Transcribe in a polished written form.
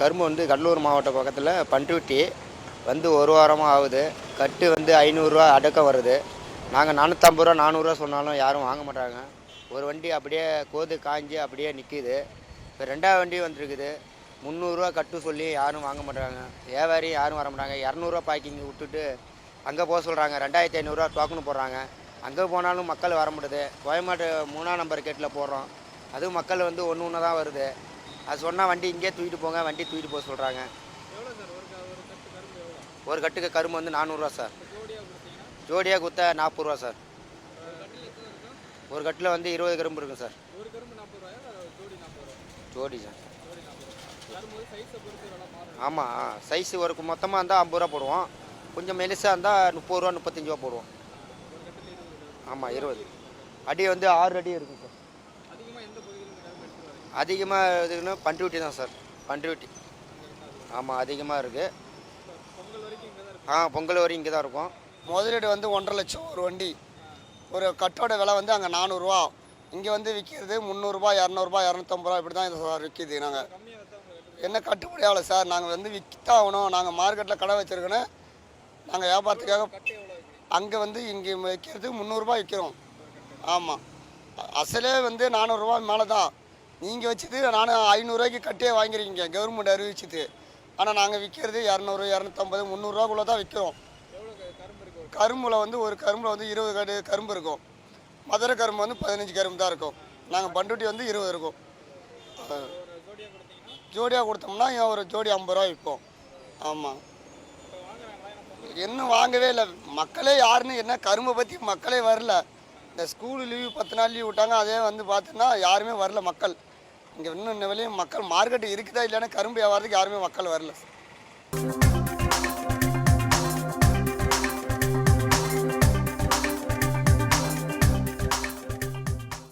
கரும்பு வந்து கடலூர் மாவட்ட பக்கத்தில் பண்ருட்டி வந்து ஒரு வாரமாக ஆகுது. கட்டு வந்து 500 அடக்கம் வருது. நாங்கள் 450 400 சொன்னாலும் யாரும் வாங்க மாட்டாங்க. ஒரு வண்டி அப்படியே கோது காய்ஞ்சி அப்படியே நிற்கிது. இப்போ 2வது வண்டி வந்துருக்குது. 300 கட்டு சொல்லி யாரும் வாங்க மாட்டாங்க. வியாபாரி யாரும் வர மாட்டாங்க. 200 பேக்கிங் விட்டுட்டு அங்கே போக சொல்கிறாங்க. 2500 டோக்கனு போடுறாங்க. அங்கே போனாலும் மக்கள் வர முடியுது. கோயம்பேடு 3ஆம் நம்பர் கேட்டில் போடுறோம். அதுவும் மக்கள் வந்து ஒன்று தான் வருது. அது சொன்னால் வண்டி இங்கேயே தூக்கிட்டு போங்க, வண்டி தூக்கிட்டு போக சொல்கிறாங்க. ஒரு கட்டுக்கு கரும்பு வந்து 400 சார். ஜோடியாக கொடுத்தா 40 சார். ஒரு கட்டில் வந்து 20 கரும்பு இருக்கும் சார். ஜோடி சார். ஆமாம், சைஸு ஒரு மொத்தமாக இருந்தால் 50 போடுவோம். கொஞ்சம் மெலிசாக இருந்தால் 30 35 போடுவோம். ஆமாம், 20 அடி வந்து 6 அடி இருக்கும் சார். அதிகமாக இதுன்னு பண்ருட்டி தான் சார். பண்ருட்டி. ஆமாம், அதிகமாக இருக்குது. பொங்கல் வரைக்கும் இங்கே தான் இருக்கும். முதலீடு வந்து 1.5 லட்சம் ஒரு வண்டி. ஒரு கட்டோட விலை வந்து அங்கே 400. இங்கே வந்து விற்கிறது 300, 200, 250 இப்படி தான் இது சார் விற்கிது. நாங்கள் என்ன கட்டுப்படி ஆகலை சார். நாங்கள் வந்து விற்றாகணும். நாங்கள் மார்க்கெட்டில் கடை வச்சுருக்கோன்னு நாங்கள் வியாபாரத்துக்காக அங்கே வந்து இங்கே விற்கிறது 300 விற்கிறோம். ஆமாம், அசலே வந்து 400 மேலே தான். நீங்கள் வச்சுது நான் 500 கட்டியே வாங்கிருக்கீங்க கவர்மெண்ட் அறிவிச்சுது. ஆனால் நாங்கள் விற்கிறது 200, 250, 300 தான் விற்கிறோம். கரும்பில் வந்து ஒரு கரும்பில் வந்து 20 கரும்பு இருக்கும். மதுரை கரும்பு வந்து 15 கரும்பு தான் இருக்கும். நாங்கள் பண்ருட்டி வந்து 20 இருக்கும். ஜோடியாக கொடுத்தோம்னா ஒரு ஜோடி 50 விற்போம். ஆமாம், இன்னும் வாங்கவே இல்லை. மக்களே யாருன்னு என்ன கரும்பை பற்றி மக்களே வரல. இந்த ஸ்கூலு லீவு 10 நாள் லீவ் விட்டாங்க. அதே வந்து பார்த்தோன்னா யாருமே வரல மக்கள். இங்கே இன்னும் இந்த வரையும் மக்கள் மார்க்கெட்டு இருக்குதா இல்லைன்னா கரும்பு வியாபாரத்துக்கு யாருமே மக்கள் வரல.